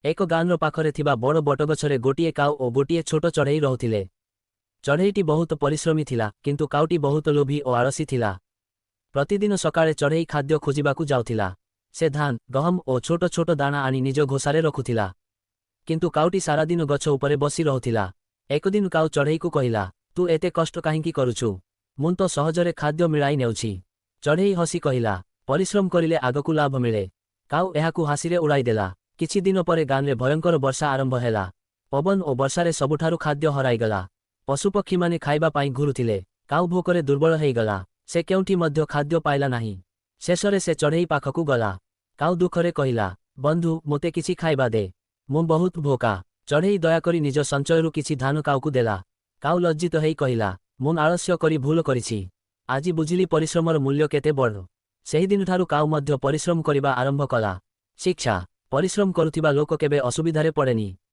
ଏକ ଗାଁର ପାଖରେ ଥିବା ବଡ଼ ବଟଗଛରେ ଗୋଟିଏ କାଉ ଓ ଗୋଟିଏ ଛୋଟ ଚଢ଼େଇ ରହୁଥିଲେ। ଚଢ଼େଇଟି ବହୁତ ପରିଶ୍ରମୀ ଥିଲା, କିନ୍ତୁ କାଉଟି ବହୁତ ଲୋଭୀ ଓ ଆଳସୀ ଥିଲା। ପ୍ରତିଦିନ ସକାଳେ ଚଢ଼େଇ ଖାଦ୍ୟ ଖୋଜିବାକୁ ଯାଉଥିଲା। ସେ ଧାନ, ଗହମ ଓ ଛୋଟ ଛୋଟ ଦାନା ଆଣି ନିଜ ଘୋଷାରେ ରଖୁଥିଲା। କିନ୍ତୁ କାଉଟି ସାରାଦିନ ଗଛ ଉପରେ ବସି ରହୁଥିଲା। ଏକଦିନ କାଉ ଚଢ଼େଇକୁ କହିଲା, ତୁ ଏତେ କଷ୍ଟ କାହିଁକି କରୁଛୁ? ମୁଁ ତ ସହଜରେ ଖାଦ୍ୟ ମିଳାଇ ନେଉଛି। ଚଢ଼େଇ ହସି କହିଲା, ପରିଶ୍ରମ କରିଲେ ଆଗକୁ ଲାଭ ମିଳେ। କାଉ ଏହାକୁ ହାସିରେ ଉଡ଼ାଇଦେଲା। କିଛି ଦିନ ପରେ ଗାଁରେ ଭୟଙ୍କର ବର୍ଷା ଆରମ୍ଭ ହେଲା। ପବନ ଓ ବର୍ଷାରେ ସବୁଠାରୁ ଖାଦ୍ୟ ହରାଇଗଲା। ପଶୁପକ୍ଷୀମାନେ ଖାଇବା ପାଇଁ ଘୁରୁଥିଲେ। କାଉ ଭୋକରେ ଦୁର୍ବଳ ହେଇଗଲା। ସେ କେଉଁଠି ମଧ୍ୟ ଖାଦ୍ୟ ପାଇଲା ନାହିଁ। ଶେଷରେ ସେ ଚଢ଼େଇ ପାଖକୁ ଗଲା। କାଉ ଦୁଃଖରେ କହିଲା, ବନ୍ଧୁ, ମୋତେ କିଛି ଖାଇବା ଦେ। ମୁଁ ବହୁତ ଭୋକା। ଚଢ଼େଇ ଦୟାକରି ନିଜ ସଞ୍ଚୟରୁ କିଛି ଧାନ କାଉକୁ ଦେଲା। କାଉ ଲଜ୍ଜିତ ହେଇ କହିଲା, ମୁଁ ଆଳସ୍ୟ କରି ଭୁଲ କରିଛି। ଆଜି ବୁଝିଲି ପରିଶ୍ରମର ମୂଲ୍ୟ କେତେ ବଡ଼। ସେହିଦିନଠାରୁ କାଉ ମଧ୍ୟ ପରିଶ୍ରମ କରିବା ଆରମ୍ଭ କଲା। ଶିକ୍ଷା: ପରିଶ୍ରମ କରୁଥିବା ଲୋକ କେବେ ଅସୁବିଧାରେ ପଡ଼େନି।